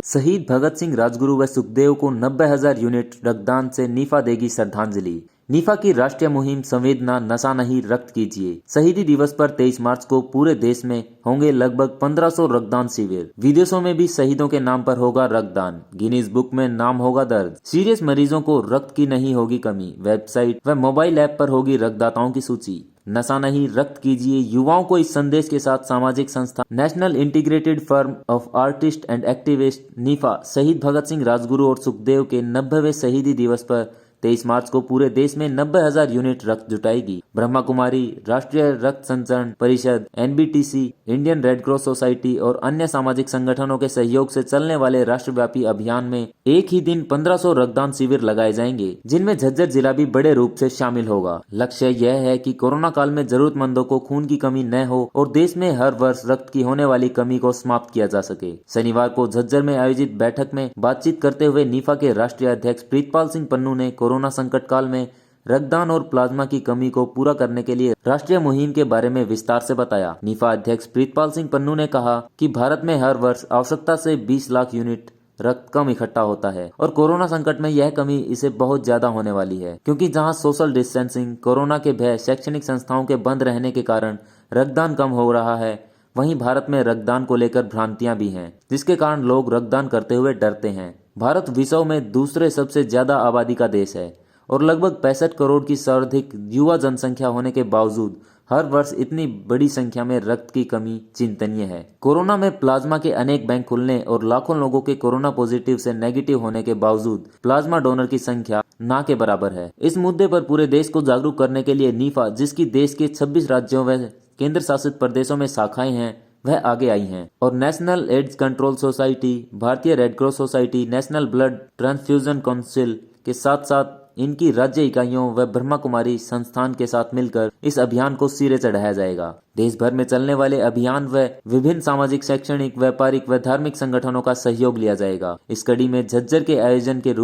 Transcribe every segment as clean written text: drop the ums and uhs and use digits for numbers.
शहीद भगत सिंह, राजगुरु व सुखदेव को 90,000 यूनिट रक्तदान से नीफा देगी श्रद्धांजलि। नीफा की राष्ट्रीय मुहिम संवेदना नशा नहीं रक्त कीजिए। शहीदी दिवस पर 23 मार्च को पूरे देश में होंगे लगभग 1500 रक्तदान शिविर। विदेशों में भी शहीदों के नाम पर होगा रक्तदान। गिनीज बुक में नाम होगा दर्ज। सीरियस मरीजों को रक्त की नहीं होगी कमी। वेबसाइट व मोबाइल ऐप पर होगी रक्तदाताओं की सूची। नशा नहीं रक्त कीजिए। युवाओं को इस संदेश के साथ सामाजिक संस्था national integrated firm of artist and activist Nipah शहीद भगत सिंह, राजगुरु और सुखदेव के 90वें शहीदी दिवस पर 23 मार्च को पूरे देश में 90,000 यूनिट रक्त जुटाएगी। ब्रह्मा कुमारी, राष्ट्रीय रक्त संचरण परिषद, NBTC, Indian red cross society और अन्य सामाजिक संगठनों के सहयोग से चलने वाले राष्ट्रव्यापी अभियान में एक ही दिन 1500 रक्तदान शिविर लगाए जाएंगे, जिनमें झज्जर जिला भी बड़े रूप से शामिल होगा। लक्ष्य यह है कि कोरोना काल में जरूरतमंदों को खून की कमी न हो और देश में हर वर्ष रक्त की होने वाली कमी को समाप्त किया जा सके। शनिवार को झज्जर में आयोजित बैठक में बातचीत करते हुए नीफा के राष्ट्रीय अध्यक्ष प्रीतपाल सिंह पन्नू ने कोरोना संकट काल में रक्तदान और प्लाज्मा की कमी को पूरा करने के लिए राष्ट्रीय मुहिम के बारे में विस्तार से बताया। नीफा अध्यक्ष प्रीतपाल सिंह पन्नू ने कहा कि भारत में हर वर्ष आवश्यकता से 20 लाख यूनिट रक्त कम इकट्ठा होता है और कोरोना संकट में यह कमी इसे बहुत ज्यादा होने वाली है, क्योंकि जहां सोशल डिस्टेंसिंग, कोरोना के भय, शैक्षणिक संस्थाओं के बंद रहने के कारण रक्तदान कम हो रहा है, वहीं भारत में रक्तदान को लेकर भ्रांतियां भी हैं, जिसके कारण लोग रक्तदान करते हुए डरते हैं। भारत विश्व में दूसरे सबसे ज्यादा आबादी का देश है और लगभग 65 करोड़ की सर्वाधिक युवा जनसंख्या होने के बावजूद हर वर्ष इतनी बड़ी संख्या में रक्त की कमी चिंतनीय है। कोरोना में प्लाज्मा के अनेक बैंक खुलने और लाखों लोगों के कोरोना पॉजिटिव से नेगेटिव होने के बावजूद प्लाज्मा डोनर की संख्या ना के बराबर है। इस मुद्दे पर पूरे देश को जागरूक करने के लिए नीफा, जिसकी देश के 26 राज्यों व केंद्र शासित प्रदेशों में शाखाएं हैं, वह आगे आई हैं और नेशनल एड्स कंट्रोल सोसाइटी, भारतीय red cross society, national blood transfusion council के साथ साथ इनकी राज्य इकाइयों व ब्रह्मा कुमारी संस्थान के साथ मिलकर इस अभियान को सिरे चढ़ाया जाएगा। देश भर में चलने वाले अभियान व विभिन्न सामाजिक, शैक्षणिक, व्यापारिक व धार्मिक संगठनों का सहयोग लिया जाएगा। इस कड़ी में झज्जर के आयोजन के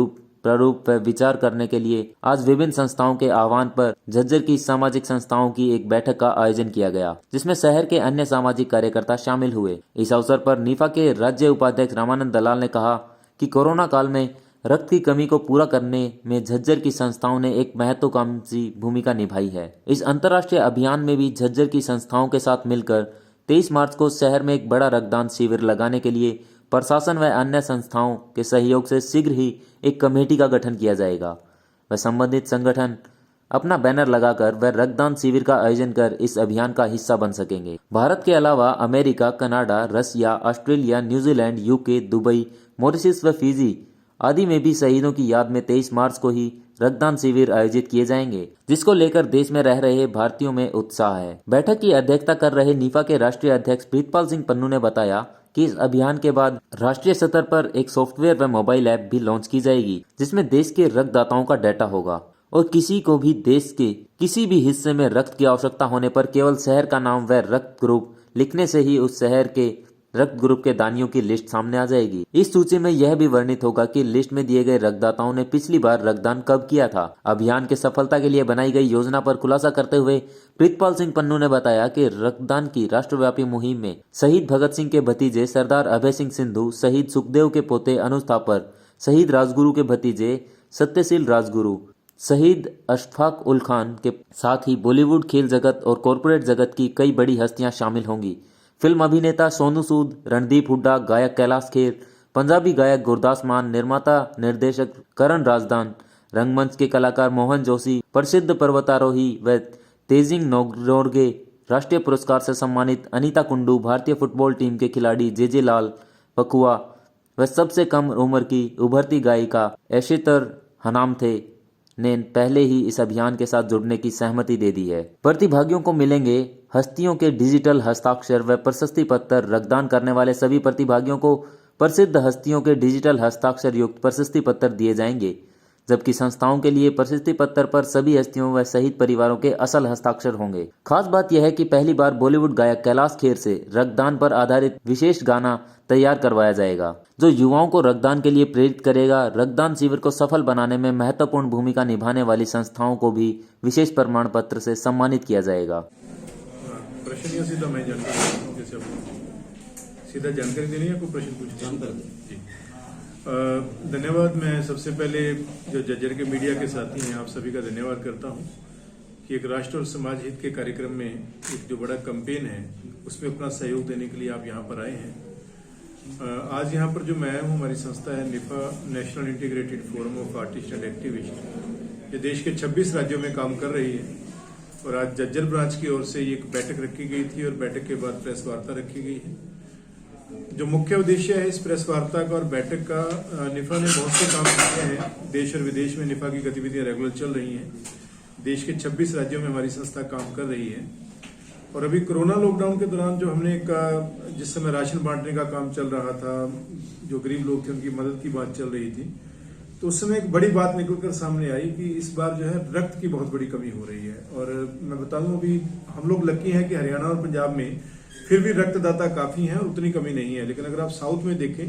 प्रारूप पर विचार करने के लिए आज विभिन्न संस्थाओं के आह्वान पर झज्जर की सामाजिक संस्थाओं की एक बैठक का आयोजन किया गया, जिसमें शहर के अन्य सामाजिक कार्यकर्ता शामिल हुए। इस अवसर पर नीफा के राज्य उपाध्यक्ष रामानंद दलाल ने कहा कि कोरोना काल में रक्त की कमी को पूरा करने में झज्जर की संस्थाओं ने एक महत्वाकांक्षी भूमिका निभाई है। इस अंतर्राष्ट्रीय अभियान में भी झज्जर की संस्थाओं के साथ मिलकर 23 मार्च को शहर में एक बड़ा रक्तदान शिविर लगाने के लिए प्रशासन व अन्य संस्थाओं के सहयोग से शीघ्र ही एक कमेटी का गठन किया जाएगा व संबंधित संगठन अपना बैनर लगाकर व रक्तदान शिविर का आयोजन कर इस अभियान का हिस्सा बन सकेंगे। भारत के अलावा America, Canada, Russia, Australia, New Zealand, UK, Dubai, Mauritius व फिजी आदि में भी शहीदों की याद में 23 मार्च को ही रक्तदान शिविर आयोजित किए जाएंगे, जिसको लेकर देश में रह रहे भारतीयों में उत्साह है। बैठक की अध्यक्षता कर रहे नीफा के राष्ट्रीय अध्यक्ष प्रीतपाल सिंह पन्नू ने बताया कि इस अभियान के बाद राष्ट्रीय स्तर पर एक सॉफ्टवेयर व मोबाइल ऐप भी लॉन्च की जाएगी, जिसमें देश के रक्तदाताओं का डाटा होगा और किसी को भी देश के किसी भी हिस्से में रक्त की आवश्यकता होने पर केवल शहर का नाम व रक्त ग्रुप लिखने से ही उस शहर के रक्त ग्रुप के दानियों की लिस्ट सामने आ जाएगी। इस सूची में यह भी वर्णित होगा कि लिस्ट में दिए गए रक्तदाताओं ने पिछली बार रक्तदान कब किया था। अभियान के सफलता के लिए बनाई गई योजना पर खुलासा करते हुए प्रीतपाल सिंह पन्नू ने बताया कि रक्तदान की राष्ट्रव्यापी मुहिम में शहीद भगत सिंह के भतीजे सरदार अभय सिंह सिंधु, शहीद सुखदेव के पोते अनुज थापर, शहीद राजगुरु के भतीजे सत्यशील राजगुरु, शहीद अशफाक उल खान के साथ ही बॉलीवुड, खेल जगत और कॉरपोरेट जगत की कई बड़ी हस्तियां शामिल होंगी। फिल्म अभिनेता सोनू सूद, रणदीप हुड्डा, गायक कैलाश खेर, पंजाबी गायक गुरदास मान, निर्माता निर्देशक करण राजदान, रंगमंच के कलाकार मोहन जोशी, प्रसिद्ध पर्वतारोही व तेजिंग नोर्गे, राष्ट्रीय पुरस्कार से सम्मानित अनीता कुंडू, भारतीय फुटबॉल टीम के खिलाड़ी जे लाल पकुआ व सबसे कम उम्र की उभरती गायिका एशितर हनामथे ने पहले ही इस अभियान के साथ जुड़ने की सहमति दे दी है। प्रतिभागियों को मिलेंगे हस्तियों के डिजिटल हस्ताक्षर व प्रशस्ति पत्र। रक्तदान करने वाले सभी प्रतिभागियों को प्रसिद्ध हस्तियों के डिजिटल हस्ताक्षर युक्त प्रशस्ति पत्र दिए जाएंगे, जबकि संस्थाओं के लिए प्रशस्ति पत्र पर सभी हस्तियों व शहीद परिवारों के असल हस्ताक्षर होंगे। खास बात यह है कि पहली बार बॉलीवुड गायक कैलाश खेर से रक्तदान पर आधारित विशेष गाना तैयार करवाया जाएगा, जो युवाओं को रक्तदान के लिए प्रेरित करेगा। रक्तदान शिविर को सफल बनाने में महत्वपूर्ण भूमिका निभाने वाली संस्थाओं को भी विशेष प्रमाण पत्र से सम्मानित किया जाएगा। प्रश्न सीधा मैं जानकारी सीधा जानकारी देनी है, कोई प्रश्न पूछना? धन्यवाद। मैं सबसे पहले जो जज्जर के मीडिया के साथी हैं आप सभी का धन्यवाद करता हूं कि एक राष्ट्र और समाज हित के कार्यक्रम में एक जो बड़ा कैंपेन है उसमें अपना सहयोग देने के लिए आप यहां पर आए हैं। आज यहां पर जो मैं आया हूं, हमारी संस्था है निफा, national integrated forum of artist and activist. ये देश के 26 राज्यों में काम कर रही है और आज जज्जर ब्रांच की ओर से एक बैठक रखी गई थी और बैठक के बाद प्रेस वार्ता रखी गई है। जो मुख्य उद्देश्य है इस प्रेस वार्ता का और बैठक का, निफा ने बहुत से काम किए हैं। देश और विदेश में निफा की गतिविधियां रेगुलर चल रही हैं। देश के 26 राज्यों में हमारी संस्था काम कर रही है और अभी कोरोना लॉकडाउन के दौरान जो हमने जिस समय राशन बांटने का काम चल रहा था, जो गरीब लोग थे उनकी मदद की बात चल रही थी, तो उस समय एक बड़ी बात निकलकर सामने आई कि इस बार जो है रक्त की बहुत बड़ी कमी हो रही है। और मैं बता दूं, अभी हम लोग लकी हैं कि हरियाणा और पंजाब में फिर भी रक्तदाता काफी हैं और उतनी कमी नहीं है। लेकिन अगर आप साउथ में देखें,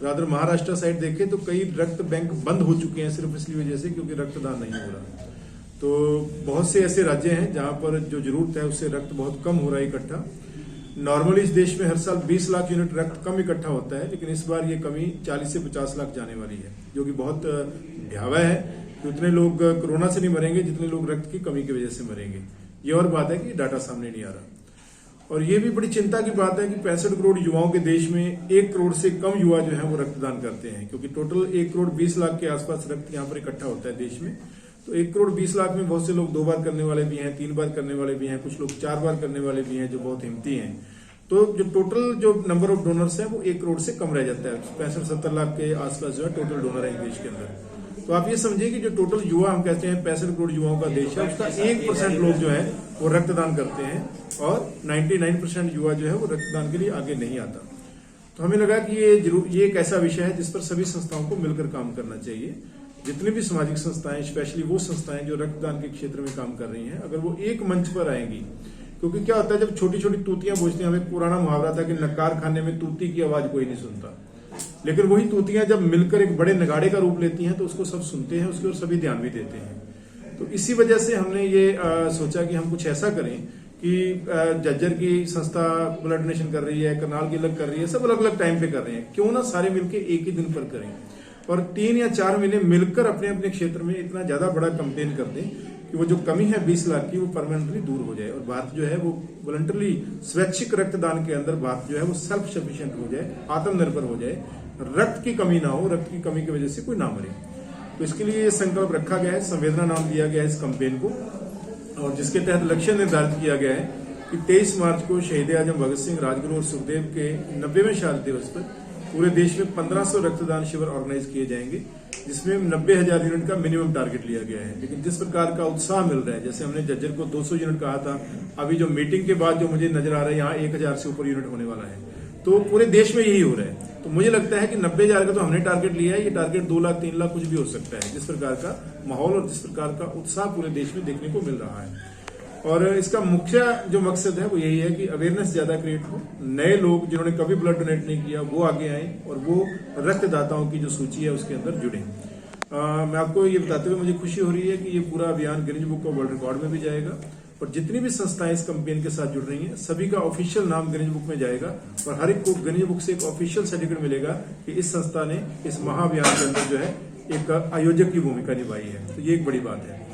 रादर महाराष्ट्र साइड देखें, तो कई रक्त बैंक बंद हो चुके हैं सिर्फ इसलिए वजह से क्योंकि रक्तदान नहीं हो रहा। तो बहुत से ऐसे राज्य हैं जहां पर जो जरूरत है उससे रक्त बहुत कम हो रहा है इकट्ठा। नॉर्मली इस देश में हर साल 20 लाख यूनिट रक्त कम इकट्ठा होता है, लेकिन इस बार ये कमी 40 से 50 लाख जाने वाली है, जो कि बहुत भयावह है कि उतने लोग कोरोना से नहीं मरेंगे जितने लोग रक्त की कमी की वजह से मरेंगे। ये और बात है कि डाटा सामने नहीं आ रहा। और ये भी बड़ी चिंता की बात है कि 65 करोड़ युवाओं के देश में 1 करोड़ से कम युवा जो है वो रक्तदान करते हैं, क्योंकि टोटल 1 करोड़ 20 लाख के आसपास रक्त यहाँ पर इकट्ठा होता है देश में। तो 1 करोड़ 20 लाख में बहुत से लोग 2 बार करने वाले भी हैं, 3 बार करने वाले भी हैं, कुछ लोग 4 बार करने वाले भी हैं जो बहुत हिम्मती हैं। तो जो टोटल जो नंबर ऑफ डोनर्स है वो 1 करोड़ से कम रह जाता है। 65-70 लाख के आसपास जो है टोटल डोनर है देश के अंदर। तो आप ये समझिए कि जो टोटल युवा हम कहते हैं 65 करोड़ युवाओं का देश है, उसका 1% लोग जो है वो रक्तदान करते हैं और 99% युवा जो है वो रक्तदान के लिए आगे नहीं आता। तो हमें लगा कि ये एक ऐसा विषय है जिस पर सभी संस्थाओं को मिलकर काम करना चाहिए। जितनी भी सामाजिक संस्थाएं, स्पेशली वो संस्थाएं जो रक्तदान के क्षेत्र में काम कर रही हैं, अगर वो एक मंच पर आएंगी, क्योंकि क्या होता है जब छोटी छोटी तूतियां बजती हैं, हमें पुराना मुहावरा था कि नकार खाने में तूती की आवाज कोई नहीं सुनता, लेकिन वही तूतियां जब मिलकर एक बड़े नगाड़े का रूप लेती हैं तो उसको सब सुनते हैं, उसकी ओर सभी ध्यान भी देते हैं। तो इसी वजह से हमने ये सोचा कि हम कुछ ऐसा करें कि जज्जर की संस्था ब्लड डोनेशन कर रही है, करनाल की अलग कर रही है, सब अलग अलग टाइम पे कर रहे हैं, क्यों ना सारे मिलकर एक ही दिन पर करें और 3 या 4 महीने मिलकर अपने अपने क्षेत्र में इतना ज्यादा बड़ा कैंपेन कर दें कि वो जो कमी है 20 लाख की वो परमानेंटली दूर हो जाए और भारत जो है वो वॉलंटरली स्वैच्छिक रक्तदान के अंदर भारत जो है वो सेल्फ सफिशिएंट हो जाए, आत्मनिर्भर हो जाए, रक्त की कमी ना हो, रक्त की कमी की वजह से कोई ना मरे। तो इसके लिए ये संकल्प रखा गया है, संवेदना नाम दिया गया है इस कैंपेन को, और जिसके तहत लक्ष्य निर्धारित किया गया है कि 23 मार्च को शहीद आजम भगत सिंह, राजगुरु और सुखदेव के 90वें शहादत दिवस पर पूरे देश में 1500 रक्तदान शिविर ऑर्गेनाइज किए जाएंगे, जिसमें 90,000 यूनिट का मिनिमम टारगेट लिया गया है। लेकिन जिस प्रकार का उत्साह मिल रहा है, जैसे हमने जज्जर को 200 यूनिट कहा था, अभी जो मीटिंग के बाद जो मुझे नजर आ रहा है यहाँ 1000 से ऊपर यूनिट होने वाला है, तो पूरे देश में यही हो रहा है। तो मुझे लगता है कि 90,000 का तो हमने टारगेट लिया है, ये टारगेट 2 लाख 3 लाख कुछ भी हो सकता है, जिस प्रकार का माहौल और जिस प्रकार का उत्साह पूरे देश में देखने को मिल रहा है। और इसका मुख्य जो मकसद है वो यही है कि अवेयरनेस ज्यादा क्रिएट हो, नए लोग जिन्होंने कभी ब्लड डोनेट नहीं किया वो आगे आए और वो रक्तदाताओं की जो सूची है उसके अंदर जुड़े। मैं आपको ये बताते हुए मुझे खुशी हो रही है कि ये पूरा अभियान Guinness book of world record में भी जाएगा और जितनी भी संस्थाएं इस कैंपेन के साथ जुड़ रही हैं सभी का ऑफिशियल नाम गिनीज बुक में जाएगा और हर एक को गिनीज बुक से एक ऑफिशियल सर्टिफिकेट मिलेगा कि इस संस्था ने इस महाअभियान के अंदर जो है एक आयोजक की भूमिका निभाई है। तो ये एक बड़ी बात है।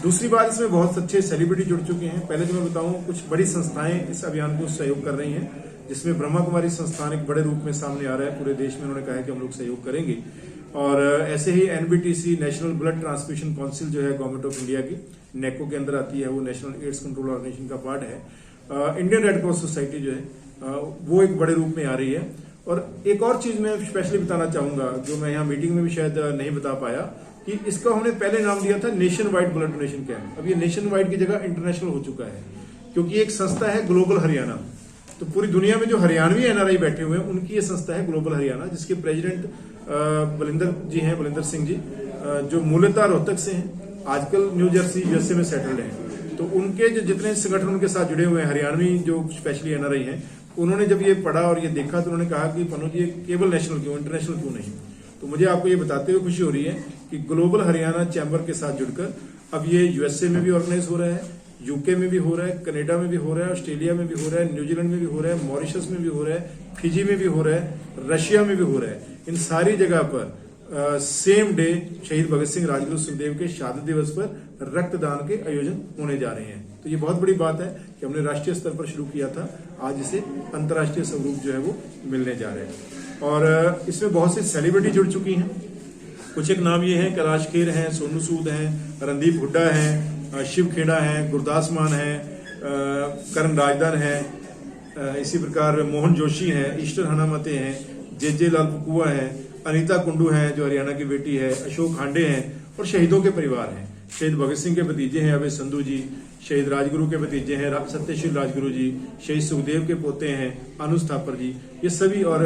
दूसरी बात, इसमें बहुत अच्छे सेलिब्रिटी जुड़ चुके हैं। पहले तो मैं बताऊं, कुछ बड़ी संस्थाएं इस अभियान को सहयोग कर रही हैं, जिसमें ब्रह्मा कुमारी संस्थान एक बड़े रूप में सामने आ रहा है पूरे देश में। उन्होंने कहा है कि हम लोग सहयोग करेंगे और ऐसे ही NBTC, national blood transfusion council जो है गवर्नमेंट ऑफ इंडिया की, नेको के अंदर आती है, वो नेशनल एड्स कंट्रोल ऑर्गेनाइजेशन का पार्ट है। इंडियन रेड क्रॉस सोसाइटी जो है वो एक बड़े रूप में आ रही है। और एक और चीज मैं स्पेशली बताना चाहूंगा जो मैं यहाँ मीटिंग में भी शायद नहीं बता पाया, कि इसका हमने पहले नाम दिया था nation wide blood donation camp. अब ये नेशन वाइड की जगह इंटरनेशनल हो चुका है, क्योंकि एक संस्था है ग्लोबल हरियाणा। तो पूरी दुनिया में जो हरियाणवी एनआरआई बैठे हुए हैं उनकी ये संस्था है ग्लोबल हरियाणा, जिसके प्रेसिडेंट बलिंदर जी हैं, बलिंदर सिंह जी, जो मूलतः रोहतक से हैं, आजकल न्यू जर्सी यूएसए में सेटल्ड हैं। तो उनके जो जितने संगठन उनके साथ जुड़े हुए हैं हरियाणवी जो स्पेशली एनआरआई हैं, उन्होंने जब ये पढ़ा और ये देखा तो उन्होंने कहा कि पनो जी केवल नेशनल क्यों, इंटरनेशनल क्यों नहीं। तो मुझे आपको ये बताते हुए खुशी हो रही है कि ग्लोबल हरियाणा चैम्बर के साथ जुड़कर अब ये यूएसए में भी ऑर्गेनाइज हो रहा है, यूके में भी हो रहा है, कनाडा में भी हो रहा है, ऑस्ट्रेलिया में भी हो रहा है, न्यूजीलैंड में भी हो रहा है, मॉरिशस में भी हो रहा है, फिजी में भी हो रहा है, रशिया में भी हो रहा है। इन सारी जगह पर सेम डे शहीद भगत सिंह राजगुरु सुखदेव के शहादत दिवस पर रक्तदान के आयोजन होने जा रहे हैं। तो ये बहुत बड़ी बात है कि हमने राष्ट्रीय स्तर पर शुरू किया था, आज इसे अंतर्राष्ट्रीय स्वरूप जो है वो मिलने जा रहे हैं। और इसमें बहुत सी सेलिब्रिटी जुड़ चुकी हैं। कुछ एक नाम ये है, कैलाश खेर हैं, सोनू सूद हैं, रणदीप हुड्डा हैं, शिव खेड़ा हैं, गुरदास मान हैं, करण राजदान हैं, इसी प्रकार मोहन जोशी हैं, ईस्टर हनामते हैं, जे लाल पुकुआ हैं, अनीता कुंडू हैं जो हरियाणा की बेटी है, अशोक हांडे हैं और शहीदों के परिवार हैं। शहीद भगत सिंह के भतीजे हैं अभय संधू जी, शहीद राजगुरु के भतीजे हैं सत्यशील राजगुरु जी, शहीद सुखदेव के पोते हैं अनुज थापर जी, ये सभी, और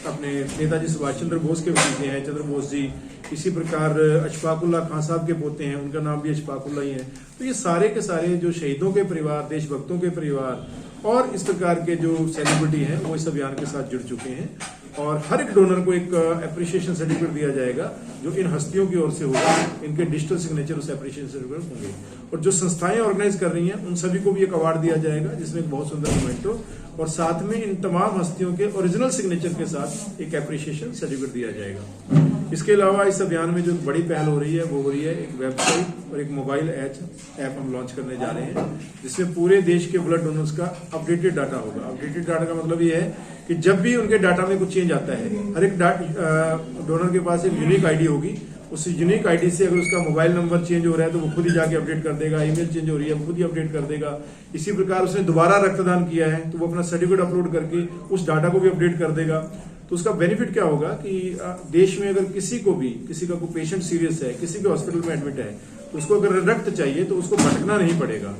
अपने नेताजी सुभाष चंद्र बोस के भतीजे हैं चंद्र बोस जी, इसी प्रकार अशफाकुल्ला खान साहब के पोते हैं, उनका नाम भी अशफाकुल्ला ही है। तो ये सारे के सारे जो शहीदों के परिवार, देशभक्तों के परिवार और इस प्रकार के जो सेलिब्रिटी हैं वो इस अभियान के साथ जुड़ चुके हैं। और हर एक डोनर को एक एप्रिसिएशन सर्टिफिकेट दिया जाएगा जो इन हस्तियों की ओर से होगा। इनके डिजिटल सिग्नेचर उस एप्रिसिएशन सर्टिफिकेट होंगे। और जो संस्थाएं ऑर्गेनाइज कर रही हैं उन सभी को भी एक अवार्ड दिया जाएगा जिसमें एक बहुत सुंदर मोमेंटो और साथ में इन तमाम हस्तियों के ओरिजिनल सिग्नेचर के साथ एक एप्रिसिएशन सर्टिफिकेट दिया जाएगा। इसके अलावा इस अभियान में जो बड़ी पहल हो रही है वो हो रही है एक वेबसाइट और एक मोबाइल ऐप हम लॉन्च करने जा रहे हैं जिसमें पूरे देश के ब्लड डोनर्स का अपडेटेड डाटा होगा। अपडेटेड डाटा का मतलब ये है कि जब भी उनके डाटा में कुछ चेंज आता है, हर एक डोनर के पास एक यूनिक आईडी होगी। उस यूनिक आईडी से अगर उसका मोबाइल नंबर चेंज हो रहा है तो वो खुद ही जाके अपडेट कर देगा, ईमेल चेंज हो रही है वो खुद ही अपडेट कर देगा। इसी प्रकार उसने दोबारा रक्तदान किया है तो वो अपना सर्टिफिकेट अपलोड करके उस डाटा को भी अपडेट कर देगा। तो उसका बेनिफिट क्या होगा कि देश में अगर किसी का कोई पेशेंट सीरियस है, किसी के हॉस्पिटल में एडमिट है, तो उसको अगर रक्त चाहिए तो उसको भटकना नहीं पड़ेगा।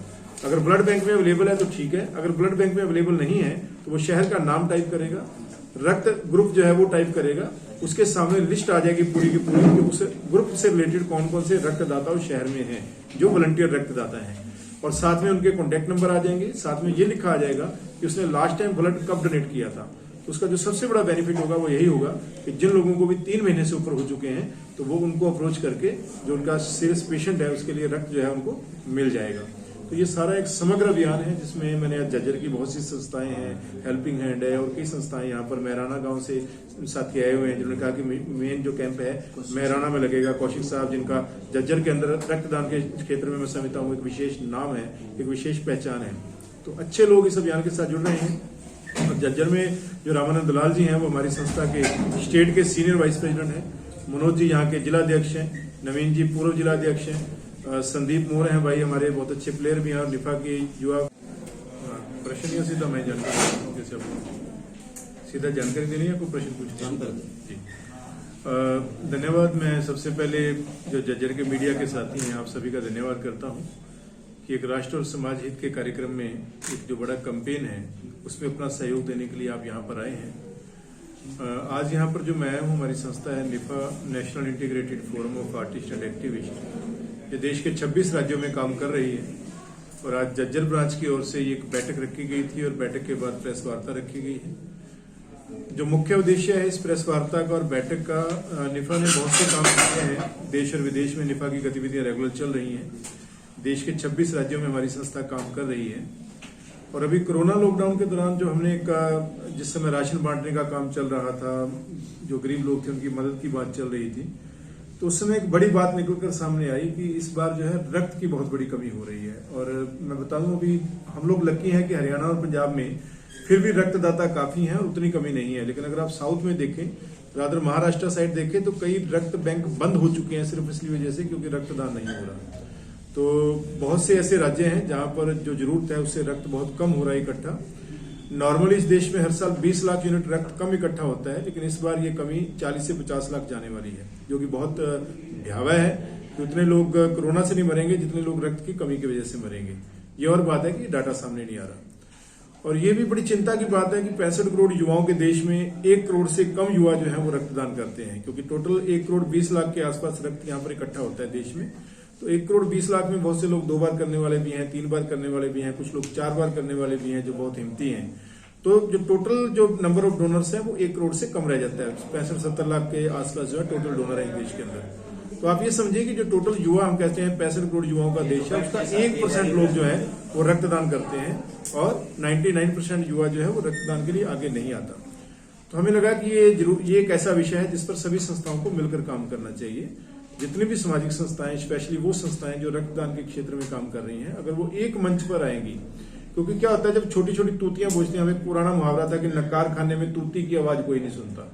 अगर ब्लड बैंक में अवेलेबल है तो ठीक है, अगर ब्लड बैंक में अवेलेबल नहीं है तो वो शहर का नाम टाइप करेगा, रक्त ग्रुप जो है वो टाइप करेगा, उसके सामने लिस्ट आ जाएगी पूरी की पूरी कि उस ग्रुप से रिलेटेड कौन कौन से रक्तदाता उस शहर में हैं जो वॉलंटियर रक्तदाता हैं। और साथ में उनके कॉन्टैक्ट नंबर आ जाएंगे, साथ में ये लिखा आ जाएगा कि उसने लास्ट टाइम ब्लड कब डोनेट किया था। तो उसका जो सबसे बड़ा बेनिफिट होगा वो यही होगा कि जिन लोगों को भी 3 महीने से ऊपर हो चुके हैं तो वो उनको अप्रोच करके जो उनका सीरियस पेशेंट है उसके लिए रक्त जो है उनको मिल जाएगा। तो ये सारा एक समग्र अभियान है जिसमें मैंने जज्जर की बहुत सी संस्थाएं हैं, हेल्पिंग हैंड है और कई संस्थाएं यहाँ पर मैराना गांव से साथी आए हुए हैं जिन्होंने कहा कि मेन जो कैंप है मैराना में लगेगा। कौशिक साहब जिनका जज्जर के अंदर रक्तदान के क्षेत्र में मैं समझता हूँ एक विशेष नाम है, एक विशेष पहचान है। तो अच्छे लोग इस अभियान के साथ जुड़ रहे हैं। और जज्जर में जो रामानंद दलाल जी हैं वो हमारी संस्था के स्टेट के सीनियर वाइस प्रेसिडेंट हैं, मनोज जी यहाँ के जिलाध्यक्ष हैं, नवीन जी पूर्व जिलाध्यक्ष हैं, संदीप मोर हैं भाई हमारे बहुत अच्छे प्लेयर भी हैं और निफा के युवा प्रश्न सीधा मैं जानकारी जैसे सीधा जानकारी देनी है, कोई प्रश्न पूछना जी। धन्यवाद। मैं सबसे पहले जो जज्जर के मीडिया के साथी हैं आप सभी का धन्यवाद करता हूँ कि एक राष्ट्र और समाज हित के कार्यक्रम में एक जो बड़ा कैंपेन है उसमें अपना सहयोग देने के लिए आप यहाँ पर आए हैं। आज यहाँ पर जो मैं आया हूँ, हमारी संस्था है निफा, national integrated forum of artist and activist, ये देश के 26 राज्यों में काम कर रही है। और आज जज्जर ब्रांच की ओर से एक बैठक रखी गई थी और बैठक के बाद प्रेस वार्ता रखी गई है। जो मुख्य उद्देश्य है इस प्रेस वार्ता का और बैठक का, निफा ने बहुत से काम किए हैं, देश और विदेश में निफा की गतिविधियां रेगुलर चल रही हैं। देश के 26 राज्यों में हमारी संस्था काम कर रही है। और अभी कोरोना लॉकडाउन के दौरान जो हमने जिस समय राशन बांटने का काम चल रहा था, जो गरीब लोग थे उनकी मदद की बात चल रही थी, तो उस समय एक बड़ी बात निकलकर सामने आई कि इस बार जो है रक्त की बहुत बड़ी कमी हो रही है। और मैं बता दूं अभी हम लोग लकी हैं कि हरियाणा और पंजाब में फिर भी रक्तदाता काफी हैं और उतनी कमी नहीं है। लेकिन अगर आप साउथ में देखें, रादर महाराष्ट्र साइड देखें, तो कई रक्त बैंक बंद हो चुके हैं सिर्फ इसलिए वजह से क्योंकि रक्तदान नहीं हो रहा। तो बहुत से ऐसे राज्य हैं जहां पर जो जरूरत है उससे रक्त बहुत कम हो रहा है इकट्ठा। नॉर्मली इस देश में हर साल 20 लाख यूनिट रक्त कम इकट्ठा होता है, लेकिन इस बार ये कमी 40 से 50 लाख जाने वाली है, जो कि बहुत भयावह है कि उतने लोग कोरोना से नहीं मरेंगे जितने लोग रक्त की कमी की वजह से मरेंगे। ये और बात है कि डाटा सामने नहीं आ रहा। और ये भी बड़ी चिंता की बात है कि 65 करोड़ युवाओं के देश में 1 करोड़ से कम युवा जो है वो रक्तदान करते हैं, क्योंकि टोटल 1 करोड़ 20 लाख के आसपास रक्त यहाँ पर इकट्ठा होता है देश में। तो 1 करोड़ 20 लाख में बहुत से लोग 2 बार करने वाले भी हैं, 3 बार करने वाले भी हैं, कुछ लोग 4 बार करने वाले भी हैं जो बहुत हिम्मती हैं। तो जो टोटल जो नंबर ऑफ डोनर्स है वो 1 करोड़ से कम रह जाता है। 65-70 लाख के आसपास जो है टोटल डोनर है देश के अंदर। तो आप ये समझिए कि जो टोटल युवा हम कहते हैं 65 करोड़ युवाओं का देश है, उसका 1% लोग जो है वो रक्तदान करते हैं और 99% युवा जो है वो रक्तदान के लिए आगे नहीं आता। तो हमें लगा कि ये एक ऐसा विषय है जिस पर सभी संस्थाओं को मिलकर काम करना चाहिए। जितनी भी सामाजिक संस्थाएं, स्पेशली वो संस्थाएं जो रक्तदान के क्षेत्र में काम कर रही हैं, अगर वो एक मंच पर आएंगी, क्योंकि क्या होता है जब छोटी छोटी तूतियां बजती हैं, हमें पुराना मुहावरा था कि नकार खाने में तूती की आवाज कोई नहीं सुनता,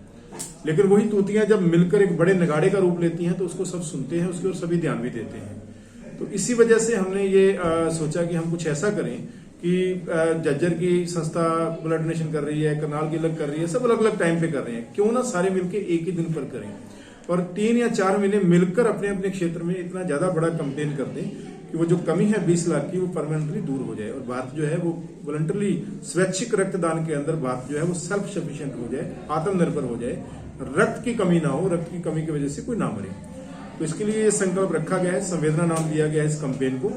लेकिन वही तूतियां जब मिलकर एक बड़े नगाड़े का रूप लेती हैं तो उसको सब सुनते हैं, उसकी ओर सभी ध्यान भी देते हैं। तो इसी वजह से हमने ये सोचा कि हम कुछ ऐसा करें कि जज्जर की संस्था ब्लड डोनेशन कर रही है, करनाल की अलग कर रही है, सब अलग अलग टाइम पे कर रहे हैं, क्यों ना सारे मिलकर एक ही दिन पर करें और 3 या 4 महीने मिलकर अपने अपने क्षेत्र में इतना ज्यादा बड़ा कैंपेन कर दें कि वो जो कमी है 20 लाख की वो परमानेंटली दूर हो जाए और भारत जो है वो वॉलंटरली स्वैच्छिक रक्तदान के अंदर भारत जो है वो सेल्फ सफिशिएंट हो जाए, आत्मनिर्भर हो जाए, रक्त की कमी ना हो, रक्त की कमी की वजह से कोई ना मरे। तो इसके लिए ये संकल्प रखा गया है, संवेदना नाम दिया गया है इस कैंपेन को,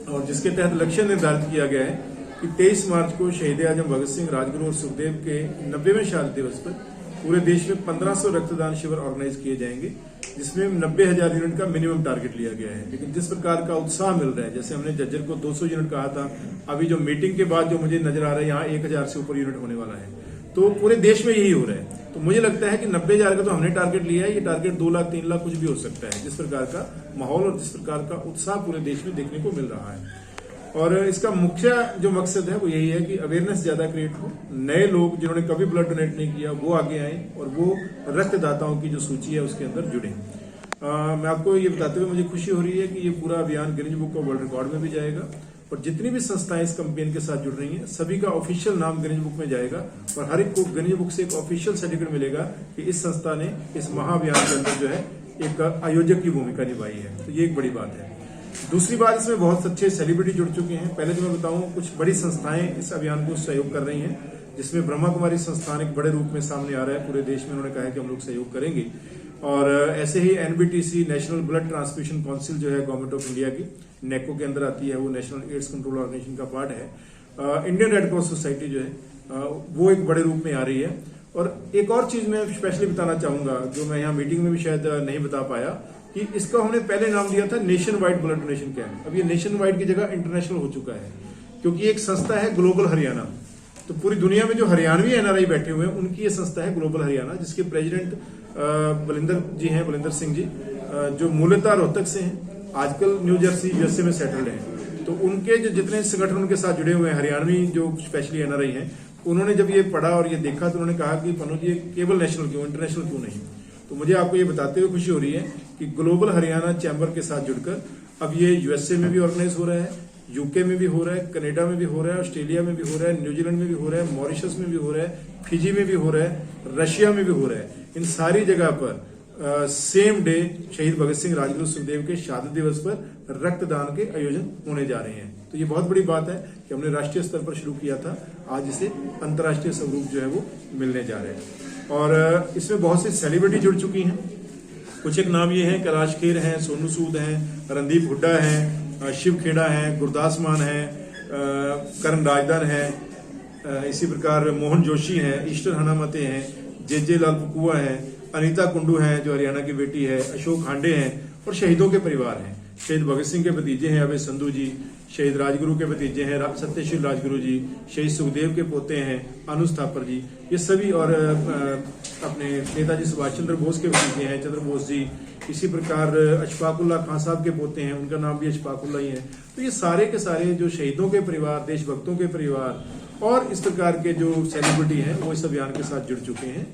और जिसके तहत लक्ष्य निर्धारित किया गया है कि 23 मार्च को शहीद आजम भगत सिंह, राजगुरु और सुखदेव के 90वें शहादत दिवस पर पूरे देश में 1500 रक्तदान शिविर ऑर्गेनाइज किए जाएंगे, जिसमें 90,000 यूनिट का मिनिमम टारगेट लिया गया है। लेकिन जिस प्रकार का उत्साह मिल रहा है, जैसे हमने जज्जर को 200 यूनिट कहा था, अभी जो मीटिंग के बाद जो मुझे नजर आ रहा है यहाँ 1000 से ऊपर यूनिट होने वाला है, तो पूरे देश में यही हो रहा है। तो मुझे लगता है कि 90,000 का तो हमने टारगेट लिया है, ये टारगेट 2 लाख 3 लाख कुछ भी हो सकता है, जिस प्रकार का माहौल और जिस प्रकार का उत्साह पूरे देश में देखने को मिल रहा है। और इसका मुख्य जो मकसद है वो यही है कि अवेयरनेस ज्यादा क्रिएट हो, नए लोग जिन्होंने कभी ब्लड डोनेट नहीं किया वो आगे आए और वो रक्तदाताओं की जो सूची है उसके अंदर जुड़े। मैं आपको ये बताते हुए मुझे खुशी हो रही है कि ये पूरा अभियान Guinness book of world record में भी जाएगा और जितनी भी संस्थाएं इस कैंपेन के साथ जुड़ रही हैं सभी का ऑफिशियल नाम गिनीज बुक में जाएगा और हर एक को गिनीज बुक से एक ऑफिशियल सर्टिफिकेट मिलेगा कि इस संस्था ने इस महाअभियान के अंदर जो है एक आयोजक की भूमिका निभाई है। तो ये एक बड़ी बात है। दूसरी बात, इसमें बहुत अच्छे सेलिब्रिटी जुड़ चुके हैं। पहले तो मैं बताऊं, कुछ बड़ी संस्थाएं इस अभियान को सहयोग कर रही हैं, जिसमें ब्रह्मा कुमारी संस्थान एक बड़े रूप में सामने आ रहा है पूरे देश में। उन्होंने कहा है कि हम लोग सहयोग करेंगे और ऐसे ही NBTC, national blood transfusion council जो है गवर्नमेंट ऑफ इंडिया की, नेको के अंदर आती है, वो नेशनल एड्स कंट्रोल ऑर्गेनाइजेशन का पार्ट है। इंडियन रेड क्रॉस सोसाइटी जो है वो एक बड़े रूप में आ रही है। और एक और चीज मैं स्पेशली बताना चाहूंगा जो मैं यहाँ मीटिंग में भी शायद नहीं बता पाया, कि इसका हमने पहले नाम दिया था nation wide blood donation camp. अब ये नेशन वाइड की जगह इंटरनेशनल हो चुका है, क्योंकि एक संस्था है ग्लोबल हरियाणा। तो पूरी दुनिया में जो हरियाणवी एनआरआई बैठे हुए हैं उनकी ये संस्था है ग्लोबल हरियाणा, जिसके प्रेसिडेंट बलिंदर जी हैं, बलिंदर सिंह जी, जो मूलतः रोहतक से हैं, आजकल न्यू जर्सी यूएसए में सेटल्ड हैं। तो उनके जो जितने संगठन उनके साथ जुड़े हुए हैं हरियाणवी जो स्पेशली एनआरआई हैं, उन्होंने जब ये पढ़ा और ये देखा तो उन्होंने कहा कि पनो जी केवल नेशनल क्यों, इंटरनेशनल क्यों नहीं। तो मुझे आपको ये बताते हुए खुशी हो रही है कि ग्लोबल हरियाणा चैम्बर के साथ जुड़कर अब ये यूएसए में भी ऑर्गेनाइज हो रहा है, यूके में भी हो रहा है, कनाडा में भी हो रहा है, ऑस्ट्रेलिया में भी हो रहा है, न्यूजीलैंड में भी हो रहा है, मॉरिशस में भी हो रहा है, फिजी में भी हो रहा है, रशिया में भी हो रहा है। इन सारी जगह पर सेम डे शहीद भगत सिंह, राजगुरु सुखदेव के शहादत दिवस पर रक्तदान के आयोजन होने जा रहे हैं। तो ये बहुत बड़ी बात है कि हमने राष्ट्रीय स्तर पर शुरू किया था, आज इसे अंतर्राष्ट्रीय स्वरूप जो है वो मिलने जा रहे हैं। और इसमें बहुत सी सेलिब्रिटी जुड़ चुकी हैं। कुछ एक नाम ये है, कैलाश खेर हैं, सोनू सूद हैं, रणदीप हुड्डा हैं, शिव खेड़ा हैं, गुरदास मान हैं, करण राजदान हैं, इसी प्रकार मोहन जोशी हैं, ईस्टर हनामते हैं, जे लाल पुकुआ हैं, अनीता कुंडू हैं जो हरियाणा की बेटी है, अशोक हांडे हैं और शहीदों के परिवार हैं। शहीद भगत सिंह के भतीजे हैं अभय संधू जी, शहीद राजगुरु के भतीजे हैं सत्यशील राजगुरु जी, शहीद सुखदेव के पोते हैं अनुज थापर जी, ये सभी, और अपने नेताजी सुभाष चंद्र बोस के भतीजे हैं चंद्र बोस जी, इसी प्रकार अशफाकुल्ला खान साहब के पोते हैं, उनका नाम भी अशफाकुल्ला ही है। तो ये सारे के सारे जो शहीदों के परिवार, देशभक्तों के परिवार और इस प्रकार के जो सेलिब्रिटी हैं वो इस अभियान के साथ जुड़ चुके हैं।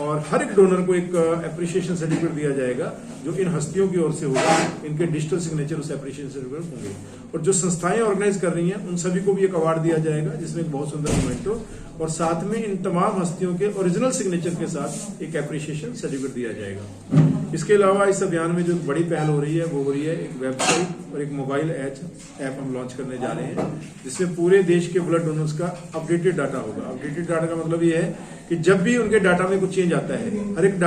और हर एक डोनर को एक एप्रिसिएशन सर्टिफिकेट दिया जाएगा जो इन हस्तियों की ओर से होगा, इनके डिजिटल सिग्नेचर उस एप्रिसिएशन सर्टिफिकेट होंगे। और जो संस्थाएं ऑर्गेनाइज कर रही हैं उन सभी को भी एक अवार्ड दिया जाएगा जिसमें एक बहुत सुंदर मोमेंटो और साथ में इन तमाम हस्तियों के ओरिजिनल सिग्नेचर के साथ एक एप्रिसिएशन सर्टिफिकेट दिया जाएगा। इसके अलावा इस अभियान में जो बड़ी पहल हो रही है वो हो रही है एक वेबसाइट और एक मोबाइल ऐप हम लॉन्च करने जा रहे हैं, जिसमें पूरे देश के ब्लड डोनर्स का अपडेटेड डाटा होगा। अपडेटेड डाटा का मतलब ये है कि जब भी उनके डाटा में कुछ चेंज आता है, हर एक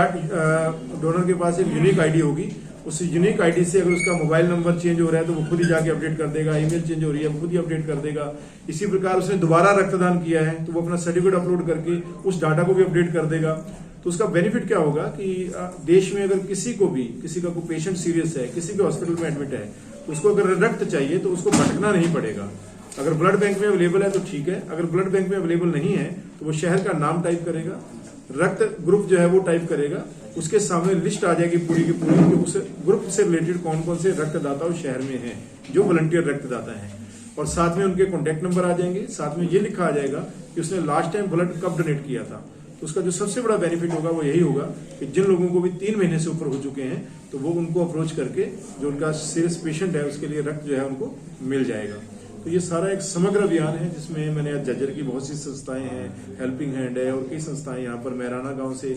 डोनर के पास एक यूनिक आईडी होगी, उस यूनिक आईडी से अगर उसका मोबाइल नंबर चेंज हो रहा है तो वो खुद ही जाके अपडेट कर देगा, ईमेल चेंज हो रही है वो खुद ही अपडेट कर देगा। इसी प्रकार उसने दोबारा रक्तदान किया है तो वो अपना सर्टिफिकेट अपलोड करके उस डाटा को भी अपडेट कर देगा। तो उसका बेनिफिट क्या होगा कि देश में अगर किसी का कोई पेशेंट सीरियस है, किसी के हॉस्पिटल में एडमिट है, तो उसको अगर रक्त चाहिए तो उसको भटकना नहीं पड़ेगा। अगर ब्लड बैंक में अवेलेबल है तो ठीक है, अगर ब्लड बैंक में अवेलेबल नहीं है तो वो शहर का नाम टाइप करेगा, रक्त ग्रुप जो है वो टाइप करेगा, उसके सामने लिस्ट आ जाएगी पूरी की पूरी कि उस ग्रुप से रिलेटेड कौन कौन से रक्तदाता उस शहर में हैं जो वॉलंटियर रक्तदाता हैं, और साथ में उनके कॉन्टैक्ट नंबर आ जाएंगे, साथ में ये लिखा आ जाएगा कि उसने लास्ट टाइम ब्लड कब डोनेट किया था। तो उसका जो सबसे बड़ा बेनिफिट होगा वो यही होगा कि जिन लोगों को भी 3 महीने से ऊपर हो चुके हैं तो वो उनको अप्रोच करके जो उनका सीरियस पेशेंट है उसके लिए रक्त जो है उनको मिल जाएगा। तो ये सारा एक समग्र अभियान है जिसमें मैंने झज्जर की बहुत सी संस्थाएं हैं, हेल्पिंग हैंड है और कई संस्थाएं यहाँ पर मैराना गांव से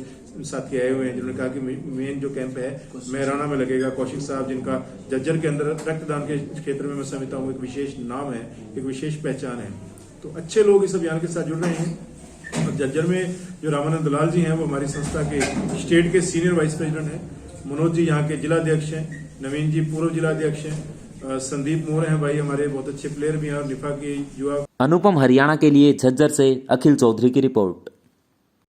साथी आए हुए हैं जिन्होंने कहा कि मेन जो कैंप है मैराना में लगेगा। कौशिक साहब जिनका झज्जर के अंदर रक्तदान के क्षेत्र में मैं समझता हूँ एक विशेष नाम है, एक विशेष पहचान है, तो अच्छे लोग इस अभियान के साथ जुड़ रहे हैं। और झज्जर में जो रामानंद दलाल जी हैं वो हमारी संस्था के स्टेट के सीनियर वाइस प्रेसिडेंट हैं, मनोज जी यहाँ के जिलाध्यक्ष हैं, नवीन जी पूर्व जिलाध्यक्ष हैं, संदीप मोर हैं भाई हमारे बहुत अच्छे प्लेयर भी हैं, और निफा के युवा। अनुपम हरियाणा के लिए झज्जर से अखिल चौधरी की रिपोर्ट।